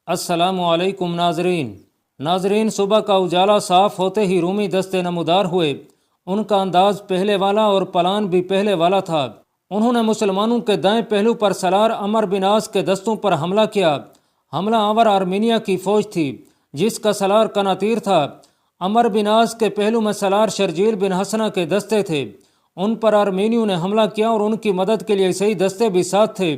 السلام علیکم ناظرین، صبح کا اجالا صاف ہوتے ہی رومی دستے نمودار ہوئے۔ ان کا انداز پہلے والا اور پلان بھی پہلے والا تھا۔ انہوں نے مسلمانوں کے دائیں پہلو پر سالار عمر بن عاص کے دستوں پر حملہ کیا۔ حملہ آور آرمینیا کی فوج تھی جس کا سالار قناطیر تھا۔ عمر بن عاص کے پہلو میں سالار شرجیل بن حسنہ کے دستے تھے۔ ان پر آرمینیوں نے حملہ کیا اور ان کی مدد کے لیے عیسائی دستے بھی ساتھ تھے۔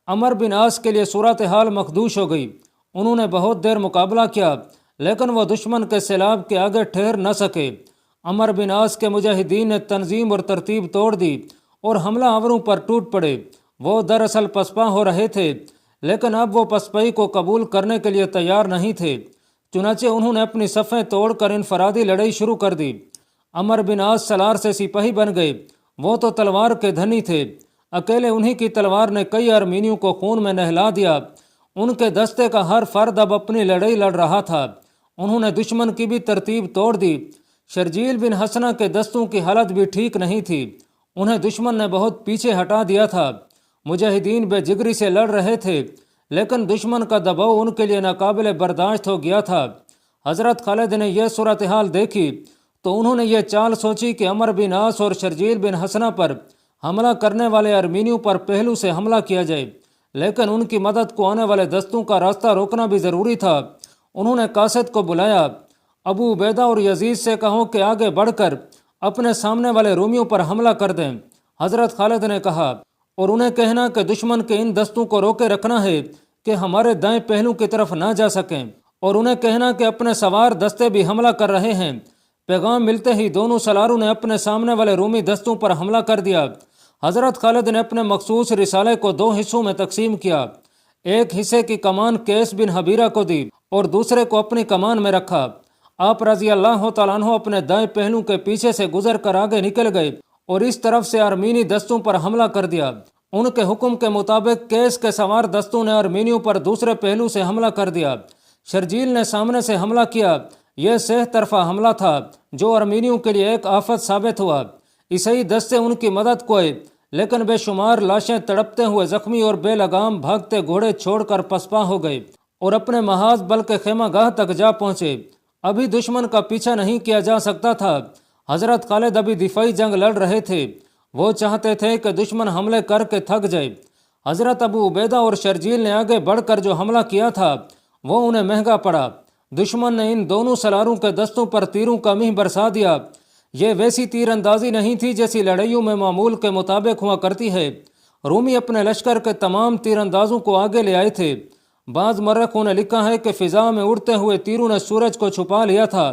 عمر بن عاص کے لیے صورتحال مخدوش ہو گئی۔ انہوں نے بہت دیر مقابلہ کیا لیکن وہ دشمن کے سیلاب کے آگے ٹھہر نہ سکے۔ عمر بن عاص کے مجاہدین نے تنظیم اور ترتیب توڑ دی اور حملہ آوروں پر ٹوٹ پڑے۔ وہ دراصل پسپا ہو رہے تھے لیکن اب وہ پسپائی کو قبول کرنے کے لیے تیار نہیں تھے۔ چنانچہ انہوں نے اپنی صفیں توڑ کر انفرادی لڑائی شروع کر دی۔ عمر بن عاص سالار سے سپاہی بن گئے۔ وہ تو تلوار کے دھنی تھے۔ اکیلے انہی کی تلوار نے کئی آرمینیوں کو خون میں نہلا دیا۔ ان کے دستے کا ہر فرد اب اپنی لڑائی لڑ رہا تھا۔ انہوں نے دشمن کی بھی ترتیب توڑ دی۔ شرجیل بن حسنہ کے دستوں کی حالت بھی ٹھیک نہیں تھی۔ انہیں دشمن نے بہت پیچھے ہٹا دیا تھا۔ مجاہدین بے جگری سے لڑ رہے تھے لیکن دشمن کا دباؤ ان کے لیے ناقابل برداشت ہو گیا تھا۔ حضرت خالد نے یہ صورتحال دیکھی تو انہوں نے یہ چال سوچی کہ عمر بن عاص اور شرجیل بن حسنہ پر حملہ کرنے والے آرمینیوں پر پہلو سے حملہ کیا جائے، لیکن ان کی مدد کو آنے والے دستوں کا راستہ روکنا بھی ضروری تھا۔ انہوں نے قاصد کو بلایا۔ ابو عبیدہ اور یزید سے کہو کہ آگے بڑھ کر اپنے سامنے والے رومیوں پر حملہ کر دیں۔ حضرت خالد نے کہا، اور انہیں کہنا کہ دشمن کے ان دستوں کو روکے رکھنا ہے کہ ہمارے دائیں پہلو کی طرف نہ جا سکیں، اور انہیں کہنا کہ اپنے سوار دستے بھی حملہ کر رہے ہیں۔ پیغام ملتے ہی دونوں سالاروں نے اپنے سامنے والے رومی دستوں پر حملہ کر دیا۔ حضرت خالد نے اپنے مخصوص رسالے کو دو حصوں میں تقسیم کیا۔ ایک حصے کی کمان قیس بن حبیرہ کو دی اور دوسرے کو اپنی کمان میں رکھا۔ آپ رضی اللہ تعالیٰ عنہ اپنے دائیں پہلو کے پیچھے سے گزر کر آگے نکل گئے اور اس طرف سے آرمینی دستوں پر حملہ کر دیا۔ ان کے حکم کے مطابق قیس کے سوار دستوں نے آرمینیوں پر دوسرے پہلو سے حملہ کر دیا۔ شرجیل نے سامنے سے حملہ کیا۔ یہ سہ طرفہ حملہ تھا جو آرمینیوں کے لیے ایک آفت ثابت ہوا۔ عیسائی دستے ان کی مدد کو آئے لیکن بے شمار لاشیں تڑپتے ہوئے زخمی اور بے لگام بھاگتے گھوڑے چھوڑ کر پسپا ہو گئے اور اپنے محاذ بلکہ خیمہ گاہ تک جا پہنچے۔ ابھی دشمن کا پیچھا نہیں کیا جا سکتا تھا۔ حضرت خالد ابھی دفاعی جنگ لڑ رہے تھے۔ وہ چاہتے تھے کہ دشمن حملے کر کے تھک جائے۔ حضرت ابو عبیدہ اور شرجیل نے آگے بڑھ کر جو حملہ کیا تھا وہ انہیں مہنگا پڑا۔ دشمن نے ان دونوں سالاروں کے دستوں پر تیروں کا مہ برسا دیا۔ یہ ویسی تیر اندازی نہیں تھی جیسی لڑائیوں میں معمول کے مطابق ہوا کرتی ہے۔ رومی اپنے لشکر کے تمام تیر اندازوں کو آگے لے آئے تھے۔ بعض مورخوں نے لکھا ہے کہ فضا میں اڑتے ہوئے تیروں نے سورج کو چھپا لیا تھا۔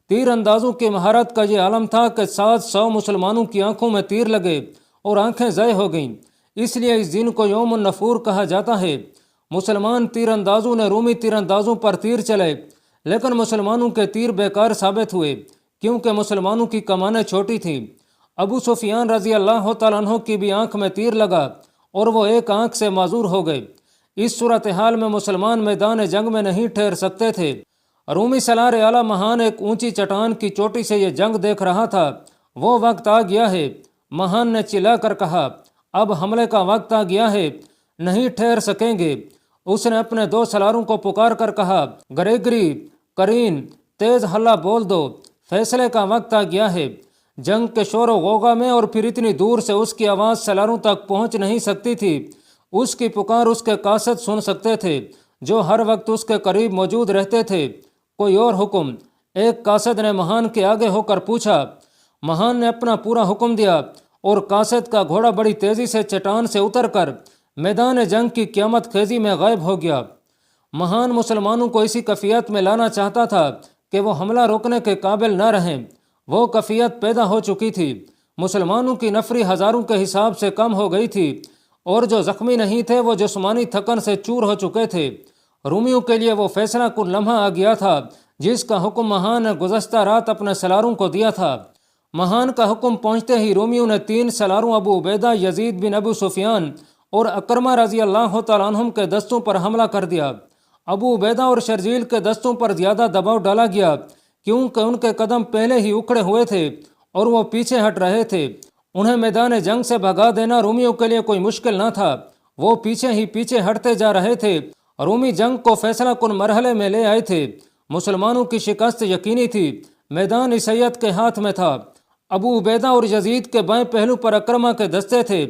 تیر اندازوں کی مہارت کا یہ عالم تھا کہ 700 مسلمانوں کی آنکھوں میں تیر لگے اور آنکھیں ضائع ہو گئیں۔ اس لیے اس دن کو یوم النفور کہا جاتا ہے۔ مسلمان تیر اندازوں نے رومی تیر اندازوں پر تیر چلے لیکن مسلمانوں کے تیر بیکار ثابت ہوئے کیونکہ مسلمانوں کی کمانیں چھوٹی تھیں۔ ابو سفیان رضی اللہ تعالیٰ عنہ کی بھی آنکھ میں تیر لگا اور وہ ایک آنکھ سے معذور ہو گئے۔ اس صورتحال میں مسلمان میدان جنگ میں نہیں ٹھہر سکتے تھے۔ رومی سالار اعلیٰ مہان ایک اونچی چٹان کی چوٹی سے یہ جنگ دیکھ رہا تھا۔ وہ وقت آ گیا ہے، مہان نے چلا کر کہا، اب حملے کا وقت آ گیا ہے، نہیں ٹھہر سکیں گے۔ اس نے اپنے دو سالاروں کو پکار کر کہا، گریگری، کرین، تیز ہلہ بول دو، فیصلے کا وقت آ گیا ہے۔ جنگ کے شور و غوغا میں اور پھر اتنی دور سے اس کی آواز سالاروں تک پہنچ نہیں سکتی تھی۔ اس کی پکار اس کے قاصد سن سکتے تھے جو ہر وقت اس کے قریب موجود رہتے تھے۔ کوئی اور حکم؟ ایک قاصد نے مہان کے آگے ہو کر پوچھا۔ مہان نے اپنا پورا حکم دیا اور قاصد کا گھوڑا بڑی تیزی سے چٹان سے اتر کر میدان جنگ کی قیامت خیزی میں غائب ہو گیا۔ مہان مسلمانوں کو اسی کیفیت میں لانا چاہتا تھا کہ وہ حملہ روکنے کے قابل نہ رہیں۔ وہ کیفیت پیدا ہو چکی تھی۔ مسلمانوں کی نفری ہزاروں کے حساب سے کم ہو گئی تھی اور جو زخمی نہیں تھے وہ جسمانی تھکن سے چور ہو چکے تھے۔ رومیوں کے لیے وہ فیصلہ کن لمحہ آ گیا تھا جس کا حکم مہان نے گزشتہ رات اپنے سالاروں کو دیا تھا۔ مہان کا حکم پہنچتے ہی رومیوں نے 3 سالاروں ابو عبیدہ، یزید بن ابو سفیان اور اکرمہ رضی اللہ تعالیٰ عنہم کے دستوں پر حملہ کر دیا۔ ابو عبیدہ اور شرجیل کے دستوں پر زیادہ دباؤ ڈالا گیا کیونکہ ان کے قدم پہلے ہی اکھڑے ہوئے تھے اور وہ پیچھے ہٹ رہے تھے۔ انہیں میدان جنگ سے بھگا دینا رومیوں کے لیے کوئی مشکل نہ تھا۔ وہ پیچھے ہی پیچھے ہٹتے جا رہے تھے رومی جنگ کو فیصلہ کن مرحلے میں لے آئے تھے۔ مسلمانوں کی شکست یقینی تھی، میدان عیسائیت کے ہاتھ میں تھا۔ ابو عبیدہ اور یزید کے بائیں پہلو پر اکرمہ کے دستے تھے۔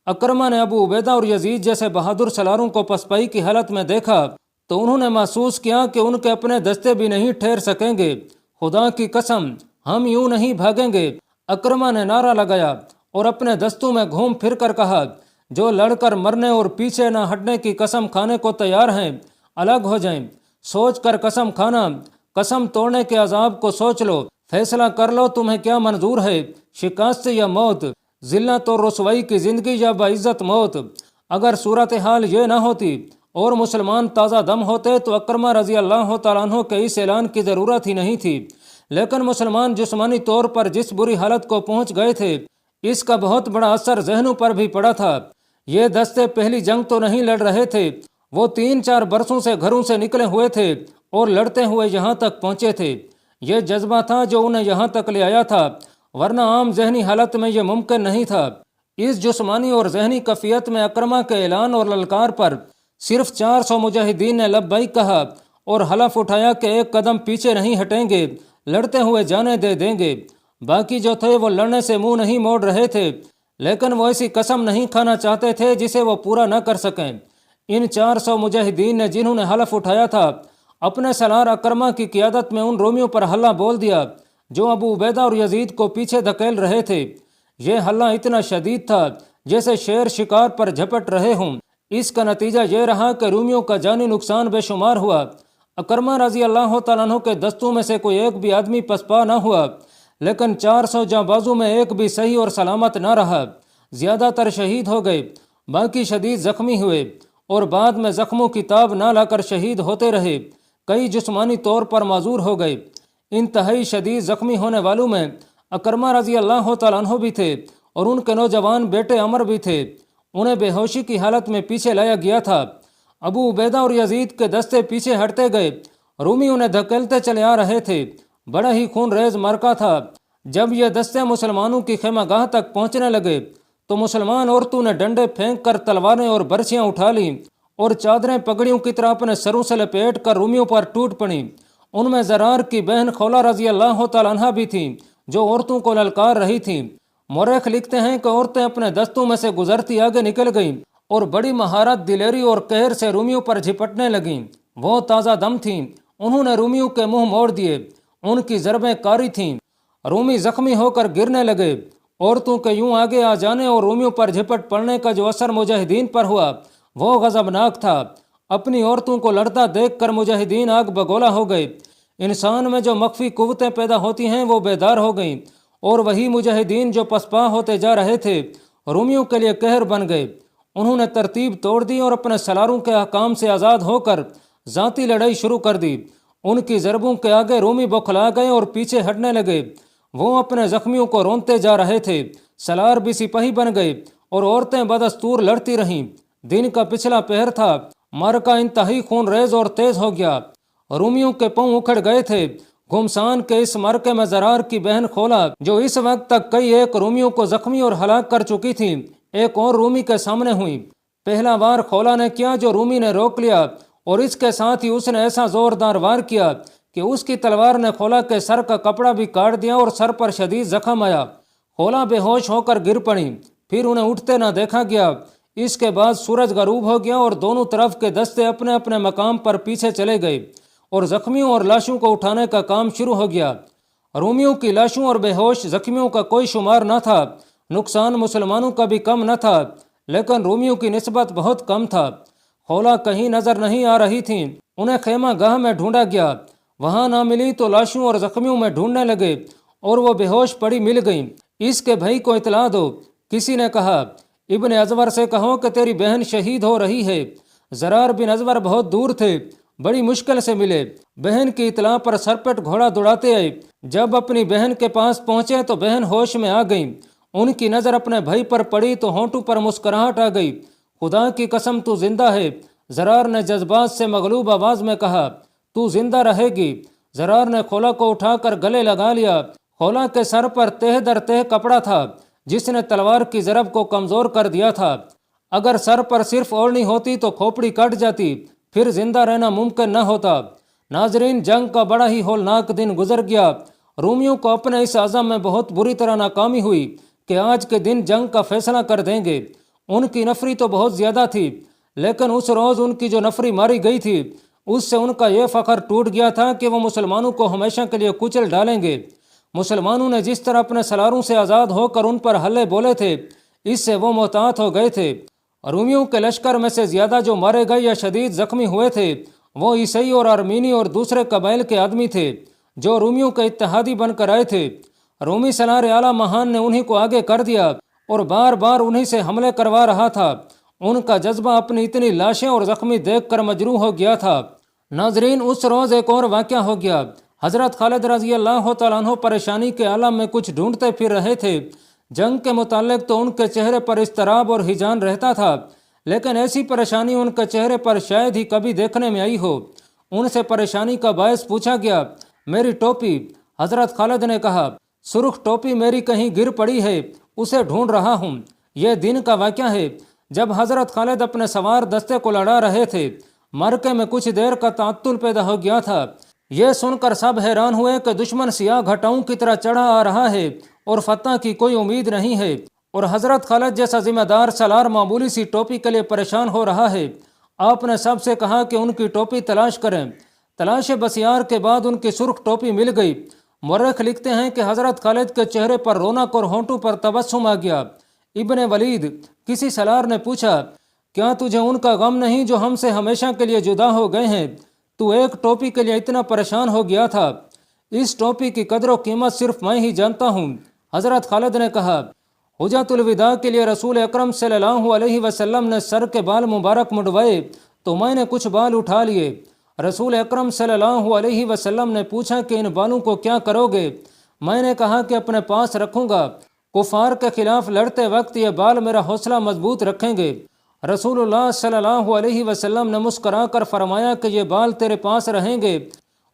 اکرمہ نے ابو عبیدہ اور یزید جیسے بہادر سالاروں کو پسپائی کی حالت میں دیکھا تو انہوں نے محسوس کیا کہ ان کے اپنے دستے بھی نہیں ٹھہر سکیں گے۔ خدا کی قسم، ہم یوں نہیں بھاگیں گے۔ اکرمہ نے نعرہ لگایا اور اپنے دستوں میں گھوم پھر کر کہا، جو لڑ کر مرنے اور پیچھے نہ ہٹنے کی قسم کھانے کو تیار ہیں، الگ ہو جائیں۔ سوچ کر قسم کھانا، قسم توڑنے کے عذاب کو سوچ لو، فیصلہ کر لو تمہیں کیا منظور ہے، شکست یا موت، ذلت اور رسوائی کی زندگی یا باعزت موت۔ اگر صورتحال یہ نہ ہوتی اور مسلمان تازہ دم ہوتے تو اکرمہ رضی اللہ تعالیٰ عنہ کے اس اعلان کی ضرورت ہی نہیں تھی، لیکن مسلمان جسمانی طور پر جس بری حالت کو پہنچ گئے تھے اس کا بہت بڑا اثر ذہنوں پر بھی پڑا تھا۔ یہ دستے پہلی جنگ تو نہیں لڑ رہے تھے، وہ 3-4 برسوں سے گھروں سے نکلے ہوئے تھے اور لڑتے ہوئے یہاں تک پہنچے تھے۔ یہ جذبہ تھا جو انہیں یہاں تک لے آیا تھا، ورنہ عام ذہنی حالت میں یہ ممکن نہیں تھا۔ اس جسمانی اور ذہنی کیفیت میں اکرمہ کے اعلان اور للکار پر صرف 400 مجاہدین نے لبیک کہا اور حلف اٹھایا کہ ایک قدم پیچھے نہیں ہٹیں گے، لڑتے ہوئے جانے دے دیں گے۔ باقی جو تھے وہ لڑنے سے منہ نہیں موڑ رہے تھے، لیکن وہ ایسی قسم نہیں کھانا چاہتے تھے جسے وہ پورا نہ کر سکیں۔ ان 400 مجاہدین نے جنہوں نے حلف اٹھایا تھا، اپنے سالار اکرمہ کی قیادت میں ان رومیوں پر حملہ بول دیا جو ابو عبیدہ اور یزید کو پیچھے دھکیل رہے تھے۔ یہ حملہ اتنا شدید تھا جیسے شیر شکار پر جھپٹ رہے ہوں۔ اس کا نتیجہ یہ رہا کہ رومیوں کا جانی نقصان بے شمار ہوا۔ اکرمہ رضی اللہ تعالیٰ عنہ کے دستوں میں سے کوئی ایک بھی آدمی پسپا نہ ہوا، لیکن 400 جانبازوں میں ایک بھی صحیح اور سلامت نہ رہا۔ زیادہ تر شہید ہو گئے، باقی شدید زخمی ہوئے اور بعد میں زخموں کی تاب نہ لا کر شہید ہوتے رہے۔ کئی جسمانی طور پر معذور ہو گئے۔ انتہائی شدید زخمی ہونے والوں میں اکرمہ رضی اللہ تعالیٰ عنہ بھی تھے اور ان کے نوجوان بیٹے عمر بھی تھے۔ انہیں بے ہوشی کی حالت میں پیچھے لایا گیا تھا۔ ابو عبیدہ اور یزید کے دستے پیچھے ہٹتے گئے، رومی انہیں دھکیلتے چلے آ رہے تھے۔ بڑا ہی خون ریز معرکہ تھا۔ جب یہ دستے مسلمانوں کی خیمہ گاہ تک پہنچنے لگے تو مسلمان عورتوں نے ڈنڈے پھینک کر تلواریں اور برچیاں اٹھا لیں اور چادریں پگڑیوں کی طرح اپنے سروں سے لپیٹ کر رومیوں پر ٹوٹ پڑیں۔ ان میں زرار کی بہن خولہ رضی اللہ تعالیٰ عنہ بھی تھیں جو عورتوں کو للکار رہی تھیں۔ مورخ لکھتے ہیں کہ عورتیں اپنے دستوں میں سے گزرتی آگے نکل گئیں اور بڑی مہارت، دلیری اور قہر سے رومیوں پر جھپٹنے لگیں۔ وہ تازہ دم تھیں، انہوں نے رومیوں کے منہ موڑ دیے، ان کی ضربیں کاری تھیں۔ رومی زخمی ہو کر گرنے لگے۔ عورتوں کے یوں آگے آ جانے اور رومیوں پر جھپٹ پڑنے کا جو اثر مجاہدین پر ہوا وہ غضبناک تھا۔ اپنی عورتوں کو لڑتا دیکھ کر مجاہدین آگ بگولا ہو گئے۔ انسان میں جو مخفی قوتیں پیدا ہوتی ہیں وہ بیدار ہو گئیں، اور وہی مجاہدین جو پسپا ہوتے جا رہے تھے رومیوں کے لیے قہر بن گئے۔ انہوں نے ترتیب توڑ دی اور اپنے سلاروں کے احکام سے آزاد ہو کر ذاتی لڑائی شروع کر دی۔ ان کی ضربوں کے آگے رومی بوکھلا گئے اور پیچھے ہٹنے لگے۔ وہ اپنے زخمیوں کو رونتے جا رہے تھے، سلار بھی سپاہی بن گئے اور عورتیں بدستور لڑتی رہیں۔ دن کا پچھلا پہر تھا، معرکہ انتہائی خون ریز اور تیز ہو گیا۔ رومیوں کے پاؤں اکھڑ گئے تھے۔ گھمسان کے اس معرکے میں زرار کی بہن خولہ، جو اس وقت تک کئی ایک رومیوں کو زخمی اور ہلاک کر چکی تھی، ایک اور رومی کے سامنے ہوئی۔ پہلا وار خولہ نے کیا جو رومی نے روک لیا، اور اس کے ساتھ ہی اس نے ایسا زوردار وار کیا کہ اس کی تلوار نے خولہ کے سر کا کپڑا بھی کاٹ دیا اور سر پر شدید زخم آیا۔ خولہ بے ہوش ہو کر گر پڑی، پھر انہیں اٹھتے نہ دیکھا گیا۔ اس کے بعد سورج غروب ہو گیا اور دونوں طرف کے دستے اپنے اپنے مقام پر پیچھے چلے گئے اور زخمیوں اور لاشوں کو اٹھانے کا کام شروع ہو گیا۔ رومیوں کی لاشوں اور بے ہوش زخمیوں کا کوئی شمار نہ تھا۔ نقصان مسلمانوں کا بھی کم نہ تھا، لیکن رومیوں کی نسبت بہت کم تھا۔ خولہ کہیں نظر نہیں آ رہی تھیں۔ انہیں خیمہ گاہ میں ڈھونڈا گیا، وہاں نہ ملی تو لاشوں اور زخمیوں میں ڈھونڈنے لگے اور وہ بے ہوش پڑی مل گئیں۔ اس کے بھائی کو اطلاع دو، کسی نے کہا۔ ابن ازور سے کہو کہ تیری بہن شہید ہو رہی ہے۔ زرار بن ازور بہت دور تھے، بڑی مشکل سے ملے۔ بہن کی اطلاع پر سرپٹ گھوڑا دوڑاتے آئے۔ جب اپنی بہن کے پاس پہنچے تو بہن ہوش میں آ گئیں۔ ان کی نظر اپنے بھائی پر پڑی تو ہونٹوں پر مسکراہٹ آ گئی۔ خدا کی قسم تو زندہ ہے، زرار نے جذبات سے مغلوب آواز میں کہا۔ تو زندہ رہے گی۔ زرار نے خولہ کو اٹھا کر گلے لگا لیا۔ خولہ کے سر پر تہ در تہ کپڑا تھا جس نے تلوار کی ضرب کو کمزور کر دیا تھا۔ اگر سر پر صرف اوڑھنی ہوتی تو کھوپڑی کٹ جاتی، پھر زندہ رہنا ممکن نہ ہوتا۔ ناظرین، جنگ کا بڑا ہی ہولناک دن گزر گیا۔ رومیوں کو اپنے اس عزم میں بہت بری طرح ناکامی ہوئی کہ آج کے دن جنگ کا فیصلہ کر دیں گے۔ ان کی نفری تو بہت زیادہ تھی، لیکن اس روز ان کی جو نفری ماری گئی تھی اس سے ان کا یہ فخر ٹوٹ گیا تھا کہ وہ مسلمانوں کو ہمیشہ کے لیے کچل ڈالیں گے۔ مسلمانوں نے جس طرح اپنے سلاروں سے آزاد ہو کر ان پر حلے بولے تھے، اس سے وہ محتاط ہو گئے تھے۔ رومیوں کے لشکر میں سے زیادہ جو مارے گئے یا شدید زخمی ہوئے تھے وہ عیسائی اور ارمینی اور دوسرے قبائل کے آدمی تھے جو رومیوں کے اتحادی بن کر آئے تھے۔ رومی سالار اعلیٰ مہان نے انہی کو آگے کر دیا اور بار بار انہی سے حملے کروا رہا تھا۔ ان کا جذبہ اپنی اتنی لاشیں اور زخمی دیکھ کر مجروح ہو گیا تھا۔ ناظرین، اس روز ایک اور واقعہ ہو گیا۔ حضرت خالد رضی اللہ تعالیٰ عنہ پریشانی کے عالم میں کچھ ڈھونڈتے پھر رہے تھے۔ جنگ کے متعلق تو ان کے چہرے پر اضطراب اور ہیجان رہتا تھا، لیکن ایسی پریشانی ان کے چہرے پر شاید ہی کبھی دیکھنے میں آئی ہو۔ ان سے پریشانی کا باعث پوچھا گیا۔ میری ٹوپی، حضرت خالد نے کہا، سرخ ٹوپی میری کہیں گر پڑی ہے، اسے ڈھونڈ رہا ہوں۔ یہ دن کا واقعہ ہے جب حضرت خالد اپنے سوار دستے کو لڑا رہے تھے۔ معرکے میں کچھ دیر کا تعطل پیدا ہو گیا تھا۔ یہ سن کر سب حیران ہوئے کہ دشمن سیاہ گھٹاؤں کی طرح چڑھا آ رہا ہے اور فتح کی کوئی امید نہیں ہے، اور حضرت خالد جیسا ذمہ دار سالار معمولی سی ٹوپی کے لیے پریشان ہو رہا ہے۔ آپ نے سب سے کہا کہ ان کی ٹوپی تلاش کریں۔ تلاش بسیار کے بعد ان کی سرخ ٹوپی مل گئی۔ مورخ لکھتے ہیں کہ حضرت خالد کے چہرے پر رونق اور ہونٹوں پر تبسم آ گیا۔ ابن ولید، کسی سالار نے پوچھا، کیا تجھے ان کا غم نہیں جو ہم سے ہمیشہ کے لیے جدا ہو گئے ہیں؟ تو ایک ٹوپی کے لیے اتنا پریشان ہو گیا تھا۔ اس ٹوپی کی قدر و قیمت صرف میں ہی جانتا ہوں۔ حضرت خالد نے کہا، حجۃ الوداع کے لیے رسول اکرم صلی اللہ علیہ وسلم نے سر کے بال مبارک منڈوائے تو میں نے کچھ بال اٹھا لیے۔ رسول اکرم صلی اللہ علیہ وسلم نے پوچھا کہ ان بالوں کو کیا کرو گے؟ میں نے کہا کہ اپنے پاس رکھوں گا، کفار کے خلاف لڑتے وقت یہ بال میرا حوصلہ مضبوط رکھیں گے۔ رسول اللہ صلی اللہ علیہ وسلم نے مسکرا کر فرمایا کہ یہ بال تیرے پاس رہیں گے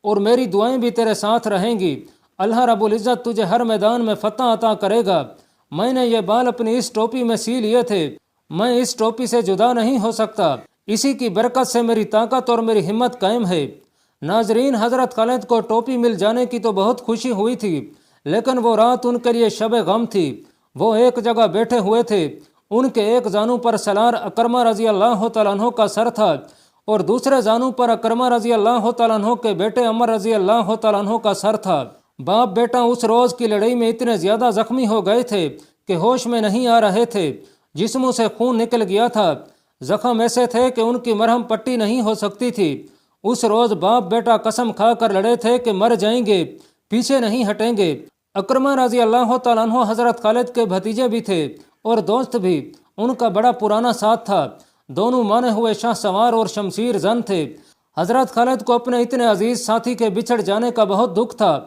اور میری دعائیں بھی تیرے ساتھ رہیں گی۔ اللہ رب العزت تجھے ہر میدان میں فتح عطا کرے گا۔ میں نے یہ بال اپنی اس ٹوپی میں سی لیے تھے، میں اس ٹوپی سے جدا نہیں ہو سکتا، اسی کی برکت سے میری طاقت اور میری ہمت قائم ہے۔ ناظرین، حضرت خالد کو ٹوپی مل جانے کی تو بہت خوشی ہوئی تھی، لیکن وہ رات ان کے لیے شب غم تھی۔ وہ ایک جگہ بیٹھے ہوئے تھے، ان کے ایک زانو پر سالار اکرمہ رضی اللہ تعالیٰ عنہ کا سر تھا اور دوسرے زانو پر اکرمہ رضی اللہ تعالیٰ عنہ کے بیٹے عمر رضی اللہ تعالیٰ عنہ کا سر تھا۔ باپ بیٹا اس روز کی لڑائی میں اتنے زیادہ زخمی ہو گئے تھے کہ ہوش میں نہیں آ رہے تھے، جسموں سے خون نکل گیا تھا، زخم ایسے تھے کہ ان کی مرہم پٹی نہیں ہو سکتی تھی۔ اس روز باپ بیٹا قسم کھا کر لڑے تھے کہ مر جائیں گے، پیچھے نہیں ہٹیں گے۔ اکرمہ رضی اللہ تعالیٰ عنہ حضرت خالد کے بھتیجے بھی تھے اور دوست بھی، ان کا بڑا پرانا ساتھ تھا، دونوں مانے ہوئے شاہ سوار اور شمشیر زن تھے۔ حضرت خالد کو اپنے اتنے عزیز ساتھی کے بچھڑ جانے کا بہت دکھ تھا۔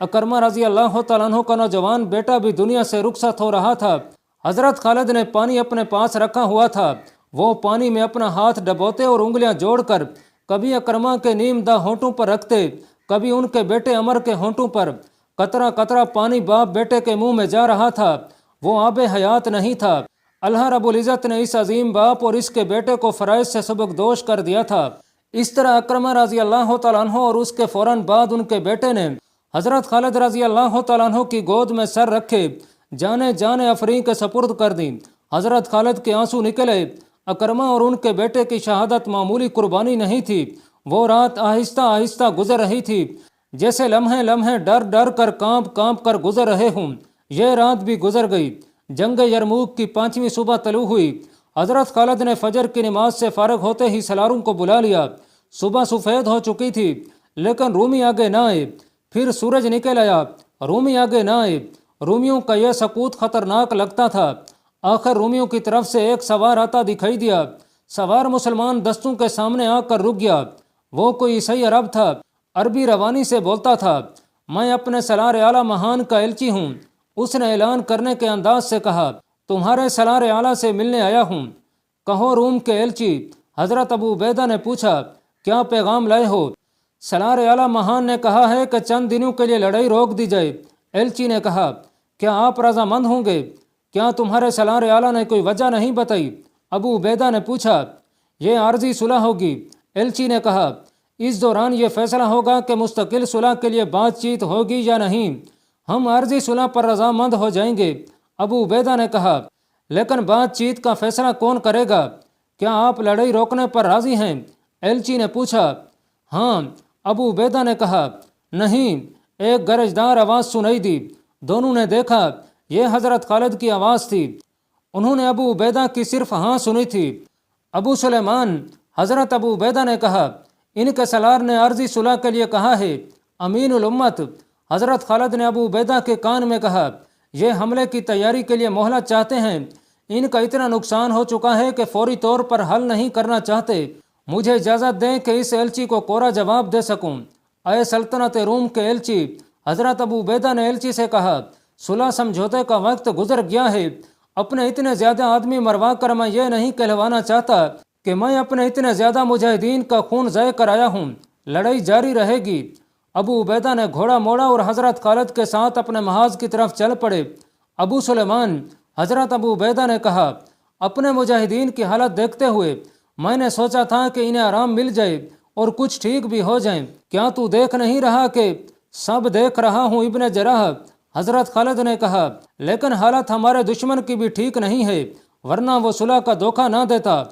اکرمہ رضی اللہ تعالیٰ عنہ کا نوجوان بیٹا بھی دنیا سے رخصت ہو رہا تھا۔ حضرت خالد نے پانی اپنے پاس رکھا ہوا تھا، وہ پانی میں اپنا ہاتھ ڈبوتے اور انگلیاں جوڑ کر کبھی اکرمہ کے نیم دہ ہونٹوں پر رکھتے، کبھی ان کے بیٹے عمر کے ہونٹوں پر۔ قطرہ قطرہ پانی باپ بیٹے کے منہ میں جا رہا تھا، وہ آب حیات نہیں تھا۔ اللہ رب العزت نے اس عظیم باپ اور اس کے بیٹے کو فرائض سے سبکدوش کر دیا تھا۔ اس طرح اکرمہ رضی اللہ تعالیٰ عنہ اور اس کے فوراً بعد ان کے بیٹے نے حضرت خالد رضی اللہ تعالیٰ عنہ کی گود میں سر رکھے، جانے جانے افریح کے سپرد کر دیں۔ حضرت خالد کے آنسو نکلے۔ اکرمہ اور ان کے بیٹے کی شہادت معمولی قربانی نہیں تھی۔ وہ رات آہستہ آہستہ گزر رہی تھی، جیسے لمحے لمحے ڈر ڈر کر کانپ کانپ کر گزر رہے ہوں۔ یہ رات بھی گزر گئی۔ جنگ یرموک کی 5ویں صبح طلوع ہوئی۔ حضرت خالد نے فجر کی نماز سے فارغ ہوتے ہی سالاروں کو بلا لیا۔ صبح سفید ہو چکی تھی، لیکن رومی آگے نہ آئے۔ پھر سورج نکل آیا، رومی آگے نہ آئے۔ رومیوں کا یہ سقوط خطرناک لگتا تھا۔ آخر رومیوں کی طرف سے ایک سوار آتا دکھائی دیا۔ سوار مسلمان دستوں کے سامنے آ کر رک گیا۔ وہ کوئی عیسائی عرب تھا، عربی روانی سے بولتا تھا۔ میں اپنے سالار اعلیٰ مہان کا ایلچی ہوں۔ اس نے اعلان کرنے کے انداز سے کہا، تمہارے سالار اعلیٰ سے ملنے آیا ہوں۔ کہو روم کے ایلچی۔ حضرت ابو عبیدہ نے پوچھا، کیا پیغام لائے ہو؟ سالار اعلیٰ مہان نے کہا ہے کہ چند دنوں کے لیے لڑائی روک دی جائے۔ ایلچی نے کہا، کیا آپ رضامند ہوں گے؟ کیا تمہارے سالار اعلیٰ نے کوئی وجہ نہیں بتائی؟ ابو عبیدہ نے پوچھا، یہ عارضی صلح ہوگی، ایلچی نے کہا، اس دوران یہ فیصلہ ہوگا کہ مستقل صلح کے لیے بات چیت ہوگی یا نہیں، ہم عارضی صلح پر رضامند ہو جائیں گے۔ ابو عبیدہ نے کہا، لیکن بات چیت کا فیصلہ کون کرے گا؟ کیا آپ لڑائی روکنے پر راضی ہیں؟ ایلچی نے پوچھا۔ ہاں، ابو عبیدہ نے کہا۔ نہیں، ایک گرجدار آواز سنائی دی۔ دونوں نے دیکھا، یہ حضرت خالد کی آواز تھی۔ انہوں نے ابو عبیدہ کی صرف ہاں سنی تھی۔ ابو سلیمان، حضرت ابو عبیدہ نے کہا، ان کے سالار نے عارضی صلح کے لیے کہا ہے۔ امین الامت، حضرت خالد نے ابو عبیدہ کے کان میں کہا، یہ حملے کی تیاری کے لیے مہلت چاہتے ہیں۔ ان کا اتنا نقصان ہو چکا ہے کہ فوری طور پر حل نہیں کرنا چاہتے۔ مجھے اجازت دیں کہ اس ایلچی کو کوڑا جواب دے سکوں۔ اے سلطنت روم کے ایلچی، حضرت ابو عبیدہ نے ایلچی سے کہا، صلح سمجھوتے کا وقت گزر گیا ہے۔ اپنے اتنے زیادہ آدمی مروا کر میں یہ نہیں کہلوانا چاہتا کہ میں اپنے اتنے زیادہ مجاہدین کا خون ضائع کرایا ہوں۔ لڑائی جاری رہے گی۔ ابو عبیدہ نے گھوڑا موڑا اور حضرت خالد کے ساتھ اپنے محاذ کی طرف چل پڑے۔ ابو سلیمان، حضرت ابو عبیدہ نے کہا، اپنے مجاہدین کی حالت دیکھتے ہوئے میں نے سوچا تھا کہ انہیں آرام مل جائے اور کچھ ٹھیک بھی ہو جائیں۔ کیا تو دیکھ نہیں رہا کہ سب دیکھ رہا ہوں ابن جراح؟ حضرت خالد نے کہا، لیکن حالت ہمارے دشمن کی بھی ٹھیک نہیں ہے، ورنہ وہ صلح کا دھوکہ نہ دیتا۔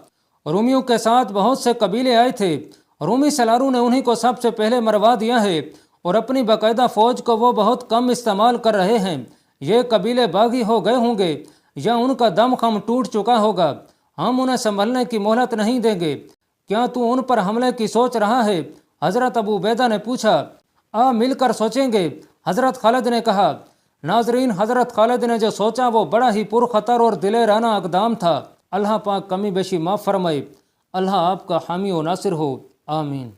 رومیوں کے ساتھ بہت سے قبیلے آئے تھے۔ رومی سالاروں نے انہی کو سب سے پہلے مروا دیا ہے اور اپنی باقاعدہ فوج کو وہ بہت کم استعمال کر رہے ہیں۔ یہ قبیلے باغی ہو گئے ہوں گے یا ان کا دم خم ٹوٹ چکا ہوگا۔ ہم انہیں سنبھلنے کی مہلت نہیں دیں گے۔ کیا تو ان پر حملے کی سوچ رہا ہے؟ حضرت ابو عبیدہ نے پوچھا۔ آ مل کر سوچیں گے، حضرت خالد نے کہا۔ ناظرین، حضرت خالد نے جو سوچا وہ بڑا ہی پرخطر اور دلیرانہ اقدام تھا۔ اللہ پاک کمی بیشی معاف فرمائے۔ اللہ آپ کا حامی و ناصر ہو، آمین۔